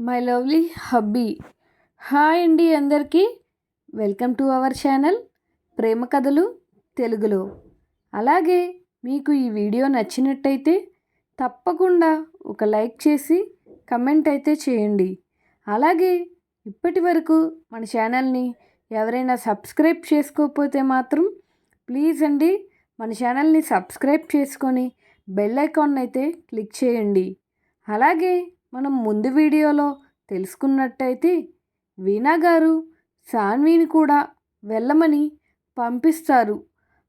My lovely hubby. Hi అండి అందరికీ. Welcome to our channel ప్రేమ కథలు తెలుగులో. అలాగే మీకు ఈ వీడియో నచ్చినట్టయితే తప్పకుండా ఒక లైక్ చేసి కమెంట్ అయితే చేయండి. అలాగే ఇప్పటి వరకు మన ఛానల్ని ఎవరైనా సబ్స్క్రైబ్ చేసుకోకపోతే మాత్రం ప్లీజ్ అండి మన ఛానల్ని సబ్స్క్రైబ్ చేసుకొని బెల్ ఐకాన్ అయితే క్లిక్ చేయండి. అలాగే మనం ముందు వీడియోలో తెలుసుకున్నట్టయితే వీణా గారు సాన్విని కూడా వెళ్ళమని పంపిస్తారు.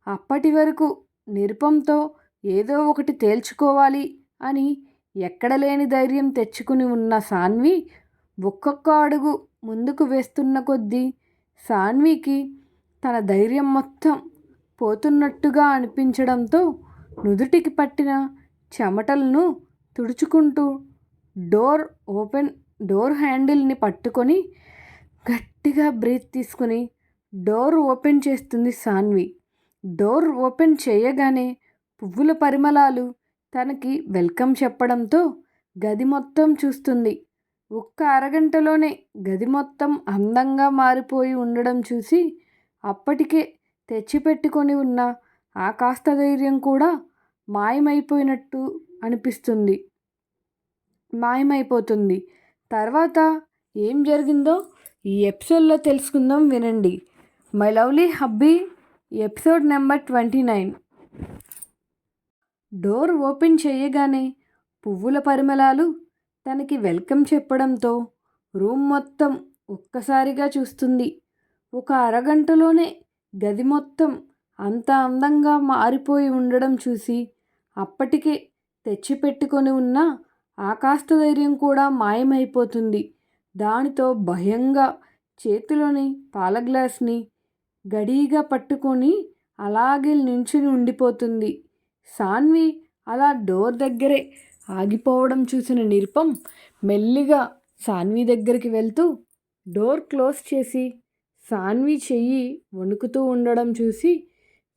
అప్పటి వరకు నిరుపంతో ఏదో ఒకటి తేల్చుకోవాలి అని ఎక్కడ లేని ధైర్యం తెచ్చుకుని ఉన్న సాన్వి ఒక్కొక్క అడుగు ముందుకు వేస్తున్న కొద్దీ సాన్వికి తన ధైర్యం మొత్తం పోతున్నట్టుగా అనిపించడంతో నుదుటికి పట్టిన చెమటలను తుడుచుకుంటూ డోర్ హ్యాండిల్ని పట్టుకొని గట్టిగా బ్రీత్ తీసుకుని డోర్ ఓపెన్ చేస్తుంది సాన్వి. డోర్ ఓపెన్ చేయగానే పువ్వుల పరిమళాలు తనకి వెల్కమ్ చెప్పడంతో గది మొత్తం చూస్తుంది. ఒక్క అరగంటలోనే గది మొత్తం అందంగా మారిపోయి ఉండడం చూసి అప్పటికే తెచ్చిపెట్టుకొని ఉన్న ఆ కాస్త ధైర్యం కూడా మాయమైపోతుంది. తర్వాత ఏం జరిగిందో ఈ ఎపిసోడ్లో తెలుసుకుందాం, వినండి. My lovely hubby episode number 29. Door open చేయగానే పువ్వుల పరిమళాలు తనకి వెల్కమ్ చెప్పడంతో రూమ్ మొత్తం ఒక్కసారిగా చూస్తుంది. ఒక అరగంటలోనే గది మొత్తం అంత అందంగా మారిపోయి ఉండడం చూసి అప్పటికే తెచ్చిపెట్టుకొని ఉన్న ఆ కాస్త ధైర్యం కూడా మాయమైపోతుంది. దానితో భయంగా చేతిలోని పాల గ్లాస్ని గడిగా పట్టుకొని అలాగే నించుని ఉండిపోతుంది. సాన్వి అలా డోర్ దగ్గరే ఆగిపోవడం చూసిన నిరుపం మెల్లిగా సాన్వి దగ్గరికి వెళ్తూ డోర్ క్లోజ్ చేసి సాన్వి చెయ్యి వణుకుతూ ఉండడం చూసి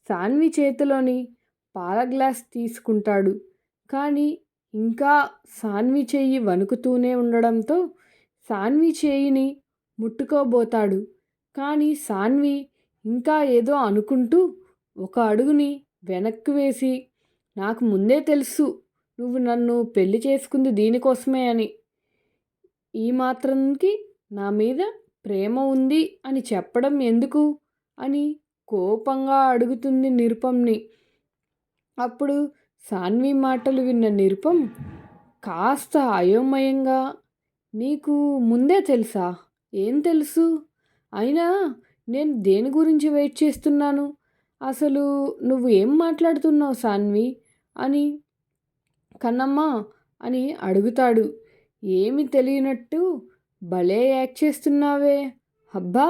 సాన్వి చేతిలోని పాల గ్లాస్ తీసుకుంటాడు. కానీ ఇంకా సాన్వి చెయ్యి వణుకుతూనే ఉండడంతో సాన్వి చేయిని ముట్టుకోబోతాడు. కానీ సాన్వి ఇంకా ఏదో అనుకుంటూ ఒక అడుగుని వెనక్కి వేసి, నాకు ముందే తెలుసు నువ్వు నన్ను పెళ్లి చేసుకుంది దీనికోసమే అని, ఈ మాత్రానికి నా మీద ప్రేమ ఉంది అని చెప్పడం ఎందుకు అని కోపంగా అడుగుతుంది నిరుపంని. అప్పుడు సాన్వి మాటలు విన్న నిరుపం కాస్త అయోమయంగా, నీకు ముందే తెలుసా? ఏం తెలుసు? అయినా నేను దేని గురించి వెయిట్ చేస్తున్నాను? అసలు నువ్వు ఏం మాట్లాడుతున్నావు సాన్వి అని కన్నమ్మా అని అడుగుతాడు. ఏమి తెలియనట్టు భలే యాక్ట్ చేస్తున్నావే. అబ్బా,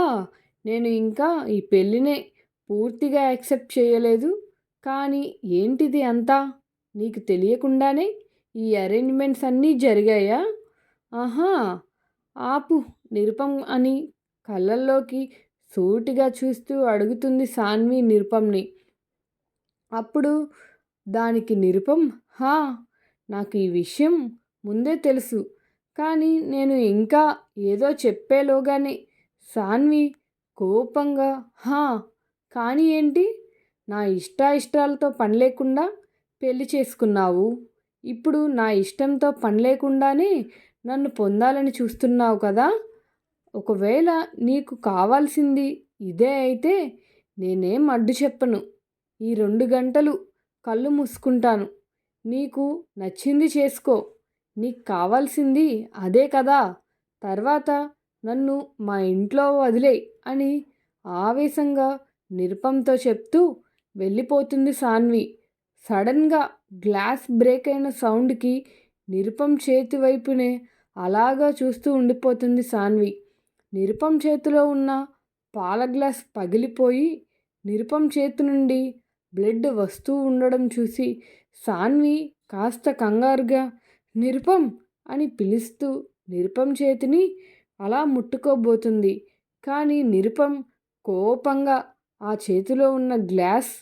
నేను ఇంకా ఈ పెళ్ళినే పూర్తిగా యాక్సెప్ట్ చేయలేదు. కానీ ఏంటిది అంతా? నీకు తెలియకుండానే ఈ అరేంజ్మెంట్స్ అన్నీ జరిగాయా? ఆహా, ఆపు నిరుపం అని కళ్ళల్లోకి సూటిగా చూస్తూ అడుగుతుంది సాన్వి నిరుపంని. అప్పుడు దానికి నిరుపం, నాకు ఈ విషయం ముందే తెలుసు, కానీ నేను ఇంకా ఏదో చెప్పేలోగానే సాన్వి కోపంగా, కానీ ఏంటి? నా ఇష్టాలతో పని లేకుండా పెళ్లి చేసుకున్నావు. ఇప్పుడు నా ఇష్టంతో పని లేకుండానే నన్ను పొందాలని చూస్తున్నావు కదా. ఒకవేళ నీకు కావాల్సింది ఇదే అయితే నేనేం అడ్డు చెప్పను. ఈ 2 గంటలు కళ్ళు మూసుకుంటాను. నీకు నచ్చింది చేసుకో. నీకు కావాల్సింది అదే కదా. తర్వాత నన్ను మా ఇంట్లో వదిలేయ్ అని ఆవేశంగా నిరుపంతో చెప్తూ వెళ్ళిపోతుంది సాన్వి. సడన్గా గ్లాస్ బ్రేక్ అయిన సౌండ్కి నిరుపం చేతి వైపునే అలాగా చూస్తూ ఉండిపోతుంది సాన్వి. నిరుపం చేతిలో ఉన్న పాల గ్లాస్ పగిలిపోయి నిరుపం చేతి నుండి బ్లడ్ వస్తూ ఉండడం చూసి సాన్వి కాస్త కంగారుగా నిరుపం అని పిలుస్తూ నిరుపం చేతిని అలా ముట్టుకోబోతుంది. కానీ నిరుపం కోపంగా ఆ చేతిలో ఉన్న గ్లాస్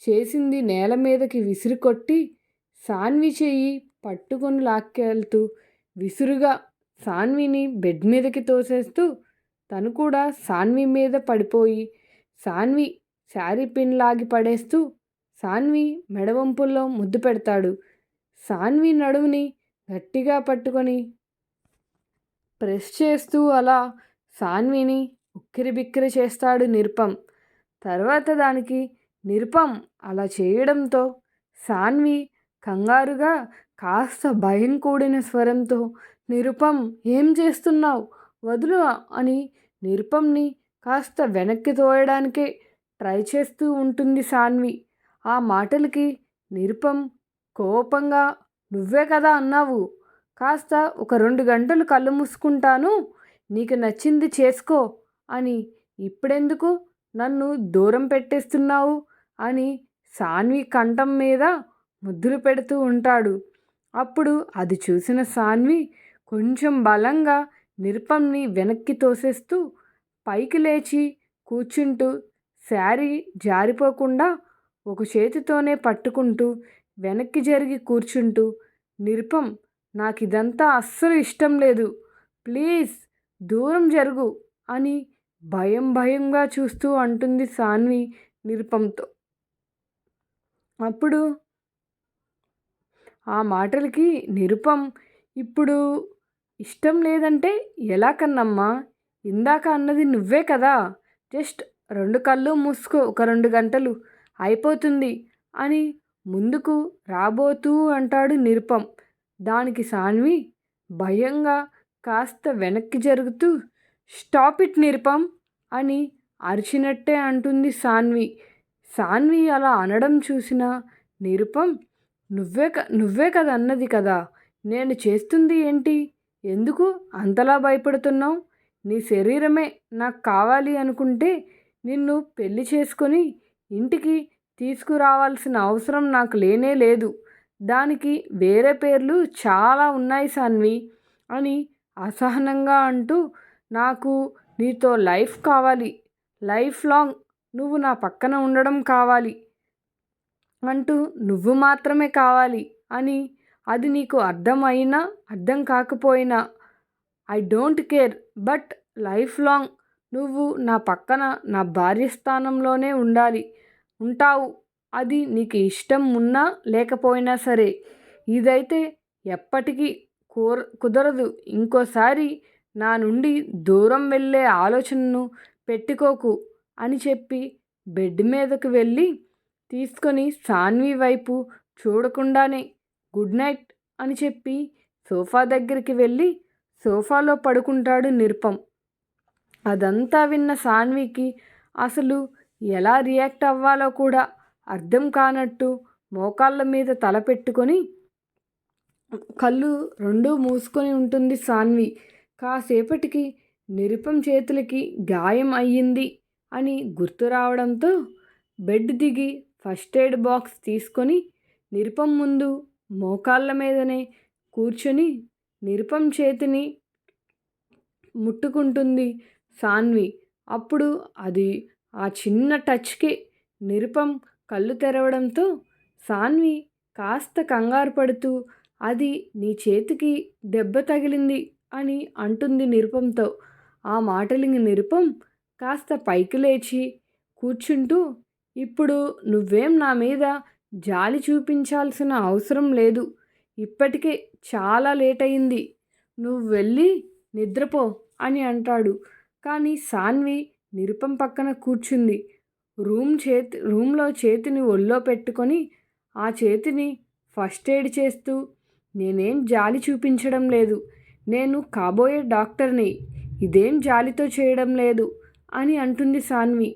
చేసింది నేల మీదకి విసిరికొట్టి సాన్వి చెయ్యి పట్టుకొని లాక్కెళ్తూ విసురుగా సాన్విని బెడ్ మీదకి తోసేస్తూ తను కూడా సాన్వి మీద పడిపోయి సాన్వి శారీ పిన్ లాగి పడేస్తూ సాన్వి మెడవంపుల్లో ముద్దు పెడతాడు. సాన్వి నడుముని గట్టిగా పట్టుకొని ప్రెస్ చేస్తూ అలా సాన్విని ఉక్కిరిబిక్కిరి చేస్తాడు నిరుపం. తర్వాత దానికి నిరుపం అలా చేయడంతో సాన్వి కంగారుగా కాస్త భయం కూడిన స్వరంతో, నిరుపం ఏం చేస్తున్నావు, వదులు అని నిరుపంని కాస్త వెనక్కి తోయడానికే ట్రై చేస్తూ ఉంటుంది సాన్వి. ఆ మాటలకి నిరుపం కోపంగా, నువ్వే కదా అన్నావు, కాస్త ఒక 2 గంటలు కళ్ళు మూసుకుంటాను, నీకు నచ్చింది చేసుకో అని, ఇప్పుడెందుకు నన్ను దూరం పెట్టేస్తున్నావు అని సాన్వి కంఠం మీద ముద్దులు పెడుతూ ఉంటాడు. అప్పుడు అది చూసిన సాన్వి కొంచెం బలంగా నిరుపంని వెనక్కి తోసేస్తూ పైకి లేచి కూర్చుంటూ శారీ జారిపోకుండా ఒక చేతితోనే పట్టుకుంటూ వెనక్కి జరిగి కూర్చుంటూ, నిరుపం నాకు ఇదంతా అస్సలు ఇష్టం లేదు, ప్లీజ్ దూరం జరుగు అని భయంగా చూస్తూ అంటుంది సాన్వి నిరుపంతో. అప్పుడు ఆ మాటలకి నిరుపం, ఇప్పుడు ఇష్టం లేదంటే ఎలా కన్నమ్మా, ఇందాక అన్నది నువ్వే కదా, జస్ట్ 2 కళ్ళు మూసుకో, ఒక 2 గంటలు అయిపోతుంది అని ముందుకు రాబోతూ అంటాడు నిరుపం. దానికి సాన్వి భయంగా కాస్త వెనక్కి జరుగుతూ, స్టాప్ ఇట్ నిరుపం అని అరిచినట్టే అంటుంది సాన్వి. సాన్వి అలా అనడం చూసిన నిరుపం, నువ్వే కదా అన్నది కదా, నేను చేస్తుంది ఏంటి, ఎందుకు అంతలా భయపడుతున్నావు, నీ శరీరమే నాకు కావాలి అనుకుంటే నిన్ను పెళ్లి చేసుకొని ఇంటికి తీసుకురావాల్సిన అవసరం నాకు లేనే లేదు, దానికి వేరే పేర్లు చాలా ఉన్నాయి సాన్వి అని అసహనంగా అంటూ, నాకు నీతో లైఫ్ కావాలి, లైఫ్ లాంగ్ నువ్వు నా పక్కన ఉండడం కావాలి అంటూ, నువ్వు మాత్రమే కావాలి అని, అది నీకు అర్థమైనా అర్థం కాకపోయినా I don't care, but life long నువ్వు నా పక్కన నా భార్య స్థానంలోనే ఉంటావు, అది నీకు ఇష్టం ఉన్నా లేకపోయినా సరే, ఇదైతే ఎప్పటికీ కుదరదు, ఇంకోసారి నా నుండి దూరం వెళ్ళే ఆలోచనను పెట్టుకోకు అని చెప్పి బెడ్ మీదకు వెళ్ళి తీసుకొని సాన్వి వైపు చూడకుండానే గుడ్ నైట్ అని చెప్పి సోఫా దగ్గరికి వెళ్ళి సోఫాలో పడుకుంటాడు నిరుపం. అదంతా విన్న సాన్వికి అసలు ఎలా రియాక్ట్ అవ్వాలో కూడా అర్థం కానట్టు మోకాళ్ళ మీద తల పెట్టుకొని కళ్ళు 2 మూసుకొని ఉంటుంది సాన్వి. కాసేపటికి నిరుపం చేతులకి గాయం అయ్యింది అని గుర్తు రావడంతో బెడ్ దిగి ఫస్ట్ ఎయిడ్ బాక్స్ తీసుకొని నిరుపం ముందు మోకాళ్ళ మీదనే కూర్చొని నిరుపం చేతిని ముట్టుకుంటుంది సాన్వి. అప్పుడు అది ఆ చిన్న టచ్కి నిరుపం కళ్ళు తెరవడంతో సాన్వి కాస్త కంగారు పడుతూ, అది నీ చేతికి దెబ్బ తగిలింది అని అంటుంది నిరుపంతో. ఆ మాటలకి నిరుపం కాస్త పైకి లేచి కూర్చుంటూ, ఇప్పుడు నువ్వేం నా మీద జాలి చూపించాల్సిన అవసరం లేదు, ఇప్పటికే చాలా లేట్ అయింది, నువ్వు వెళ్ళి నిద్రపో అని అంటాడు. కానీ సాన్వి నిరుపం పక్కన కూర్చుంది. రూమ్లో చేతిని ఒళ్ళో పెట్టుకొని ఆ చేతిని ఫస్ట్ ఎయిడ్ చేస్తూ, నేనేం జాలి చూపించడం లేదు, నేను కాబోయే డాక్టర్ని, ఇదేం జాలితో చేయడం లేదు అని అంటుంది సాన్వి.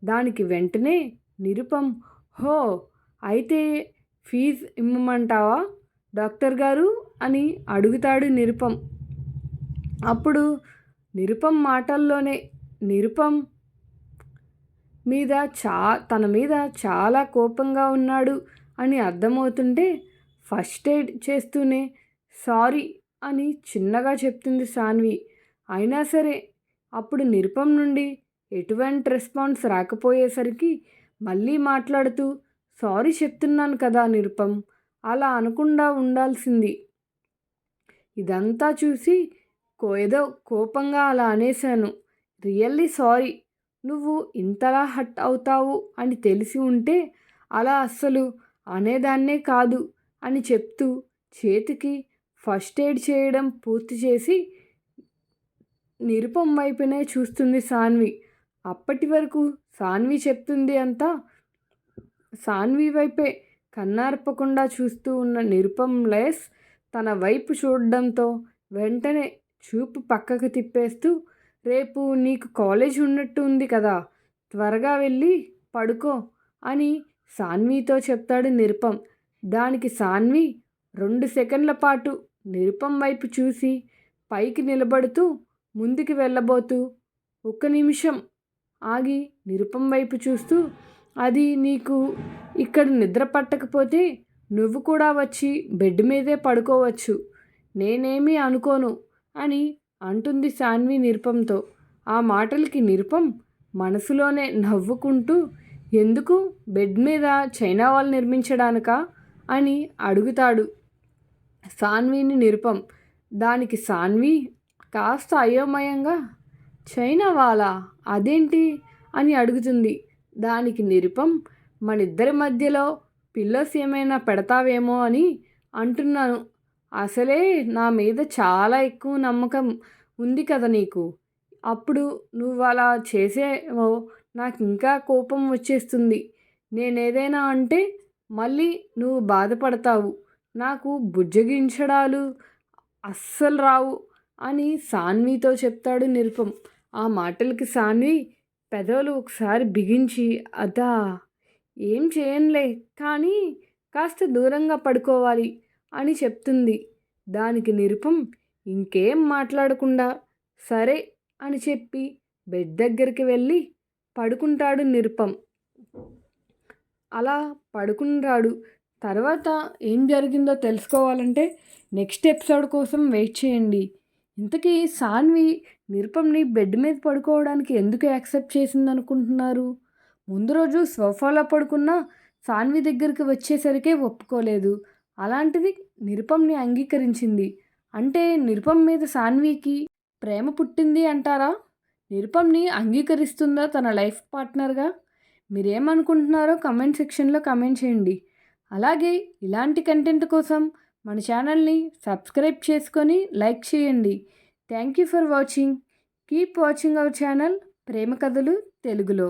దానికి వెంటనే నిరుపం, హో అయితే ఫీజు ఇమ్మమంటావా డాక్టర్ గారు అని అడుగుతాడు నిరుపం. అప్పుడు నిరుపం మాటల్లోనే నిరుపం తన మీద చాలా కోపంగా ఉన్నాడు అని అర్థమవుతుంటే ఫస్ట్ ఎయిడ్ చేస్తూనే సారీ అని చిన్నగా చెప్తుంది సాన్వి. అయినా సరే అప్పుడు నిరుపం నుండి ఎటువంటి రెస్పాన్స్ రాకపోయేసరికి మళ్ళీ మాట్లాడుతూ, సారీ చెప్తున్నాను కదా నిరుపం, అలా అనకుండా ఉండాల్సింది. ఇదంతా చూసి ఏదో కోపంగా అలా అనేశాను. Really sorry. నువ్వు ఇంతలా హర్ట్ అవుతావు అని తెలిసి ఉంటే అలా అస్సలు అనేదాన్నే కాదు అని చెప్తూ చేతికి ఫస్ట్ ఎయిడ్ చేయడం పూర్తి చేసి నిరుపం వైపునే చూస్తుంది సాన్వి. అప్పటి వరకు సాన్వి చెప్తుంది అంతా సాన్వి వైపే కన్నార్పకుండా చూస్తూ ఉన్న నిరుపం లేస్ తన వైపు చూడడంతో వెంటనే చూపు పక్కకు తిప్పేస్తూ, రేపు నీకు కాలేజ్ ఉన్నట్టు ఉంది కదా, త్వరగా వెళ్ళి పడుకో అని సాన్వితో చెప్తాడు నిరుపం. దానికి సాన్వి 2 సెకండ్ల పాటు నిరుపం వైపు చూసి పైకి నిలబడుతూ ముందుకు వెళ్ళబోతూ, ఒక్క నిమిషం ఆగి నిరుపం వైపు చూస్తూ, అది నీకు ఇక్కడ నిద్ర పట్టకపోతే నువ్వు కూడా వచ్చి బెడ్ మీదే పడుకోవచ్చు, నేనేమీ అనుకోను అని అంటుంది సాన్వి నిరుపంతో. ఆ మాటలకి నిరుపం మనసులోనే నవ్వుకుంటూ, ఎందుకు బెడ్ మీద చైనా వాల్ నిర్మించడానికా అని అడుగుతాడు సాన్విని నిరుపం. దానికి సాన్వి కాస్త అయోమయంగా, చైనా వాలా అదేంటి అని అడుగుతుంది. దానికి నిరుపం, మనిద్దరి మధ్యలో పిల్లోస్ ఏమైనా పెడతావేమో అని అంటున్నాను. అసలే నా మీద చాలా ఎక్కువ నమ్మకం ఉంది కదా నీకు. అప్పుడు నువ్వు అలా చేసేవో నాకు ఇంకా కోపం వచ్చేస్తుంది. నేనేదైనా అంటే మళ్ళీ నువ్వు బాధపడతావు. నాకు బుజ్జగించడాలు అస్సలు రావు అని సాన్వితో చెప్తాడు నిరుపం. ఆ మాటలకి సాన్వి పెదవులు ఒకసారి బిగించి, అదా, ఏం చేయనులే, కానీ కాస్త దూరంగా పడుకోవాలి అని చెప్తుంది. దానికి నిరుపం ఇంకేం మాట్లాడకుండా సరే అని చెప్పి బెడ్ దగ్గరికి వెళ్ళి పడుకుంటాడు నిరుపం. అలా పడుకుంటాడు. తర్వాత ఏం జరిగిందో తెలుసుకోవాలంటే నెక్స్ట్ ఎపిసోడ్ కోసం వెయిట్ చేయండి. ఇంతకీ సాన్వి నిరుపంని బెడ్ మీద పడుకోవడానికి ఎందుకు యాక్సెప్ట్ చేసిందనుకుంటున్నారు? ముందు రోజు సోఫాలో పడుకున్న సాన్వి దగ్గరికి వచ్చేసరికే ఒప్పుకోలేదు. అలాంటిది నిరుపంని అంగీకరించింది. అంటే నిరుపం మీద సాన్వికి ప్రేమ పుట్టింది అంటారా? నిరుపంని అంగీకరిస్తుందా తన లైఫ్ పార్ట్నర్గా? మీరేమనుకుంటున్నారో కమెంట్ సెక్షన్లో కమెంట్ చేయండి. అలాగే ఇలాంటి కంటెంట్ కోసం మన ఛానల్ని సబ్స్క్రైబ్ చేసుకొని లైక్ చేయండి. Thank you for watching. Keep watching our channel ప్రేమ కథలు తెలుగులో.